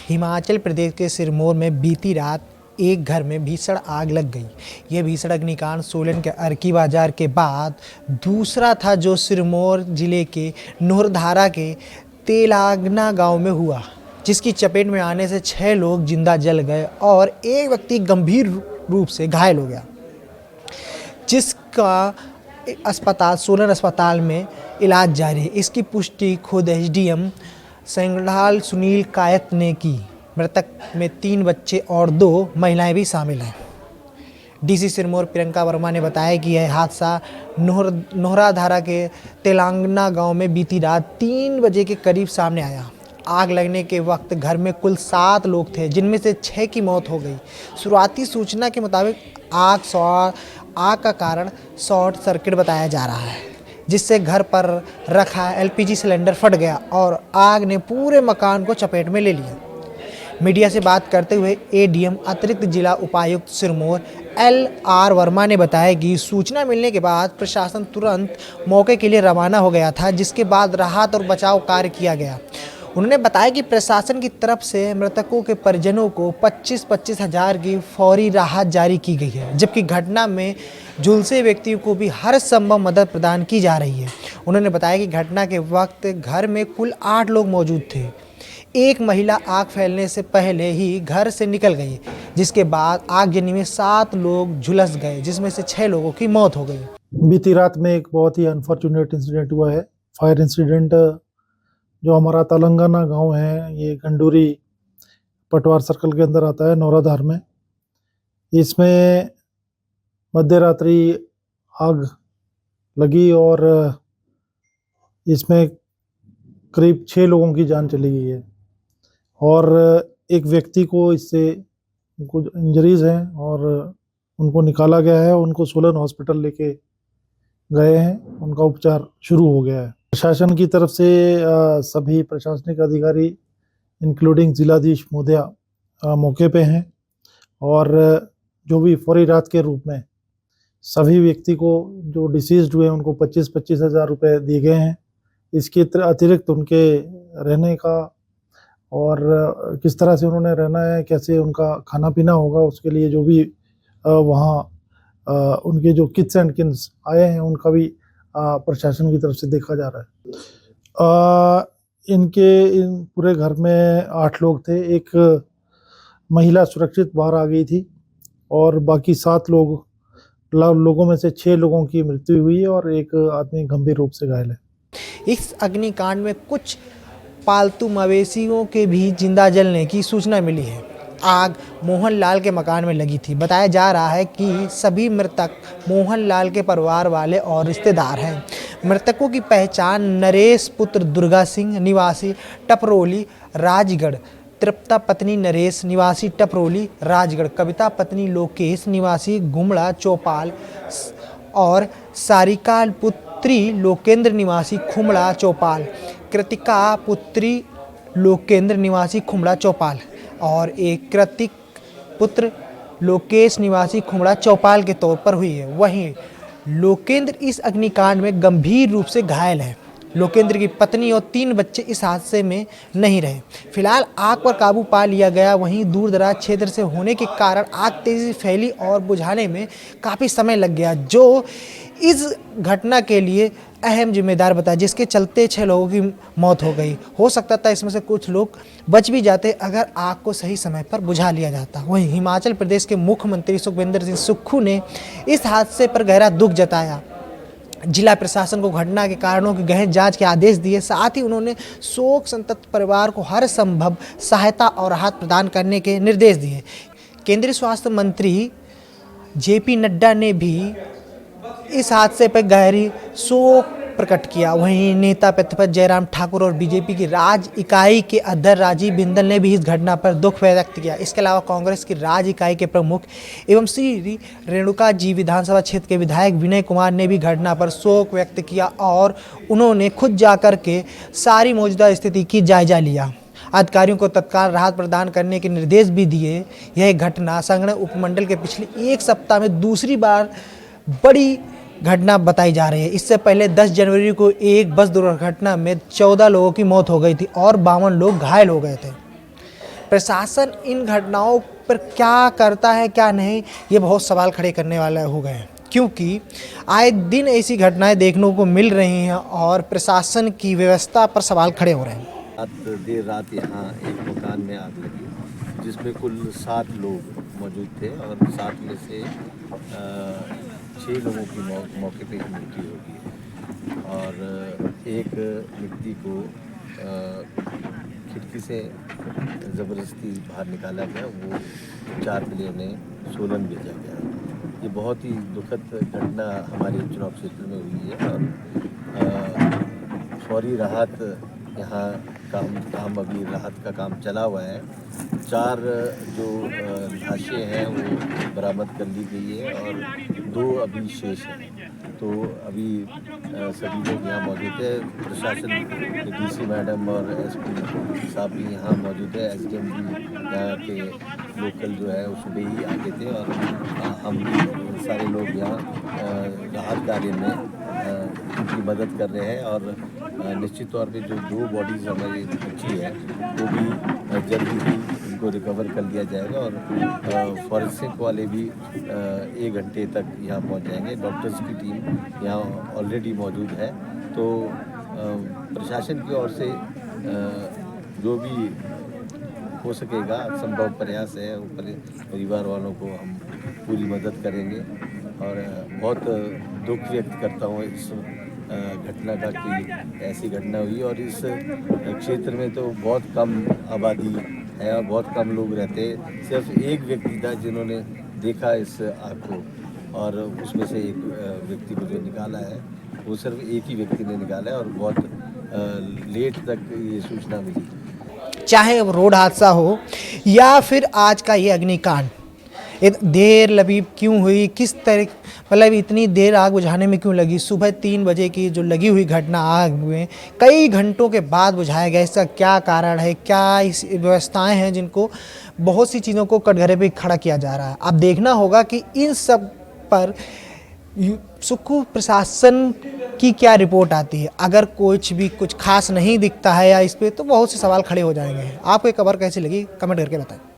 हिमाचल प्रदेश के सिरमौर में बीती रात एक घर में भीषण आग लग गई। यह भीषण अग्निकांड सोलन के अर्की बाजार के बाद दूसरा था जो सिरमौर जिले के नोहरधारा के तेलांगना गांव में हुआ, जिसकी चपेट में आने से 6 लोग जिंदा जल गए और एक व्यक्ति गंभीर रूप से घायल हो गया, जिसका सोलन अस्पताल में इलाज जारी है। इसकी पुष्टि खुद एसडीएम संगड़ाल सुनील कायत ने की। मृतक में 3 बच्चे और 2 महिलाएं भी शामिल हैं। डीसी सिरमौर प्रियंका वर्मा ने बताया कि यह हादसा नोहराधारा के तेलांगना गांव में बीती रात 3 बजे के करीब सामने आया। आग लगने के वक्त घर में कुल 7 लोग थे, जिनमें से 6 की मौत हो गई। शुरुआती सूचना के मुताबिक आग का कारण शॉर्ट सर्किट बताया जा रहा है, जिससे घर पर रखा एलपीजी सिलेंडर फट गया और आग ने पूरे मकान को चपेट में ले लिया। मीडिया से बात करते हुए एडीएम अतिरिक्त जिला उपायुक्त सिरमौर LR वर्मा ने बताया कि सूचना मिलने के बाद प्रशासन तुरंत मौके के लिए रवाना हो गया था, जिसके बाद राहत और बचाव कार्य किया गया। उन्होंने बताया कि प्रशासन की तरफ से मृतकों के परिजनों को 25-25 हज़ार की फौरी राहत जारी की गई है, जबकि घटना में झुलसे व्यक्तियों को भी हर संभव मदद प्रदान की जा रही है। उन्होंने बताया कि घटना के वक्त घर में कुल 8 लोग मौजूद थे। एक महिला आग फैलने से पहले ही घर से निकल गई, जिसके बाद आगजनी में 7 लोग झुलस गए, जिसमें से 6 लोगों की मौत हो गई। बीती रात में एक बहुत ही अनफॉर्चुनेट इंसिडेंट हुआ है। फायर इंसिडेंट जो हमारा तेलंगाना गांव है, ये गंडूरी पटवार सर्कल के अंदर आता है, नोहराधार में। इसमें मध्य रात्रि आग लगी और इसमें करीब 6 लोगों की जान चली गई है और एक व्यक्ति को इससे कुछ इंजरीज हैं और उनको निकाला गया है। उनको सोलन हॉस्पिटल लेके गए हैं, उनका उपचार शुरू हो गया है। प्रशासन की तरफ से सभी प्रशासनिक अधिकारी इंक्लूडिंग जिलाधीश महोदया मौके पे हैं और जो भी फौरी राहत के रूप में सभी व्यक्ति को जो डिसीज्ड हुए उनको 25-25 हज़ार रुपये दिए गए हैं। इसके अतिरिक्त उनके रहने का और किस तरह से उन्होंने रहना है, कैसे उनका खाना पीना होगा, उसके लिए जो भी वहाँ उनके जो किड्स एंड किन्स आए हैं उनका भी प्रशासन की तरफ से देखा जा रहा है। इन पूरे घर में 8 लोग थे। एक महिला सुरक्षित बाहर आ गई थी और बाकी 7 लोगों में से 6 लोगों की मृत्यु हुई है और एक आदमी गंभीर रूप से घायल है। इस अग्निकांड में कुछ पालतू मवेशियों के भी जिंदा जलने की सूचना मिली है। आग मोहनलाल के मकान में लगी थी। बताया जा रहा है कि सभी मृतक मोहनलाल के परिवार वाले और रिश्तेदार हैं। मृतकों की पहचान नरेश पुत्र दुर्गा सिंह निवासी टपरोली राजगढ़, तृप्ता पत्नी नरेश निवासी टपरोली राजगढ़, कविता पत्नी लोकेश निवासी गुमड़ा चौपाल और सारिका पुत्री लोकेंद्र निवासी खुमड़ा चौपाल, कृतिका पुत्री लोकेंद्र निवासी खुमड़ा चौपाल और एक कृतिक पुत्र लोकेश निवासी खुमड़ा चौपाल के तौर पर हुई है। वहीं लोकेंद्र इस अग्निकांड में गंभीर रूप से घायल है। लोकेंद्र की पत्नी और 3 बच्चे इस हादसे में नहीं रहे। फिलहाल आग पर काबू पा लिया गया। वहीं दूर दराज क्षेत्र से होने के कारण आग तेजी से फैली और बुझाने में काफ़ी समय लग गया, जो इस घटना के लिए अहम जिम्मेदार बताया, जिसके चलते 6 लोगों की मौत हो गई। हो सकता था इसमें से कुछ लोग बच भी जाते अगर आग को सही समय पर बुझा लिया जाता। वहीं हिमाचल प्रदेश के मुख्यमंत्री सुखविंदर सिंह सुक्खू ने इस हादसे पर गहरा दुख जताया। जिला प्रशासन को घटना के कारणों की गहन जांच के आदेश दिए। साथ ही उन्होंने शोक संतप्त परिवार को हर संभव सहायता और राहत प्रदान करने के निर्देश दिए। केंद्रीय स्वास्थ्य मंत्री JP नड्डा ने भी इस हादसे पर गहरी शोक प्रकट किया। वहीं नेता प्रतिपक्ष जयराम ठाकुर और बीजेपी की राज्य इकाई के अध्यक्ष राजीव बिंदल ने भी इस घटना पर दुख व्यक्त किया। इसके अलावा कांग्रेस की राज्य इकाई के प्रमुख एवं श्री रेणुका जी विधानसभा क्षेत्र के विधायक विनय कुमार ने भी घटना पर शोक व्यक्त किया और उन्होंने खुद जाकर के सारी मौजूदा स्थिति की जायजा लिया। अधिकारियों को तत्काल राहत प्रदान करने के निर्देश भी दिए। यह घटना संगड़ उपमंडल के पिछले 1 सप्ताह में दूसरी बार बड़ी घटना बताई जा रही है। इससे पहले 10 जनवरी को एक बस दुर्घटना में 14 लोगों की मौत हो गई थी और 52 लोग घायल हो गए थे। प्रशासन इन घटनाओं पर क्या करता है क्या नहीं, ये बहुत सवाल खड़े करने वाले हो गए हैं, क्योंकि आए दिन ऐसी घटनाएं देखने को मिल रही हैं और प्रशासन की व्यवस्था पर सवाल खड़े हो रहे हैं। देर रात यहाँ एक मकान में आग लगी जिसमें कुल 7 लोग मौजूद थे और 7 में से 6 लोगों की मौके पे ही मृत्यु हो गई और एक व्यक्ति को खिड़की से ज़बरदस्ती बाहर निकाला गया, वो उपचार के लिए उन्हें सोलन भेजा गया। ये बहुत ही दुखद घटना हमारे चुनाव क्षेत्र में हुई है और फौरी राहत यहाँ काम अभी राहत का काम चला हुआ है। 4 जो लाशें हैं वो बरामद कर ली गई है और 2 अभी शेष हैं। तो अभी सभी लोग यहाँ मौजूद है, प्रशासन डीसी मैडम और एसपी साहब भी यहाँ मौजूद है, एसडीएम भी यहाँ के लोकल जो है वो सुबह ही आके थे और हम सारे लोग यहाँ राहत कार्य में उनकी मदद कर रहे हैं और निश्चित तौर पे जो 2 बॉडीज़ हमारी बची है वो भी जल्दी ही उनको रिकवर कर लिया जाएगा और फॉरेंसिक वाले भी 1 घंटे तक यहाँ पहुँच जाएंगे। डॉक्टर्स की टीम यहाँ ऑलरेडी मौजूद है। तो प्रशासन की ओर से जो भी हो सकेगा संभव प्रयास है, परिवार वालों को हम पूरी मदद करेंगे और बहुत दुख व्यक्त करता हूँ इस घटना का कि ऐसी घटना हुई और इस क्षेत्र में तो बहुत कम आबादी है और बहुत कम लोग रहते हैं। सिर्फ एक व्यक्ति था जिन्होंने देखा इस आग को और उसमें से एक व्यक्ति को जो निकाला है वो सिर्फ एक ही व्यक्ति ने निकाला है और बहुत लेट तक ये सूचना मिली। चाहे वो रोड हादसा हो या फिर आज का ये अग्निकांड, देर लबीब क्यों हुई, किस तरह मतलब इतनी देर आग बुझाने में क्यों लगी। सुबह 3 बजे की जो लगी हुई घटना आग में कई घंटों के बाद बुझाया गया, इसका क्या कारण है, क्या इस व्यवस्थाएं हैं जिनको बहुत सी चीज़ों को कटघरे पे खड़ा किया जा रहा है। अब देखना होगा कि इन सब पर सुखू प्रशासन की क्या रिपोर्ट आती है। अगर कुछ खास नहीं दिखता है या इस पर, तो बहुत से सवाल खड़े हो जाएंगे। आपको ये खबर कैसी लगी कमेंट करके बताएं।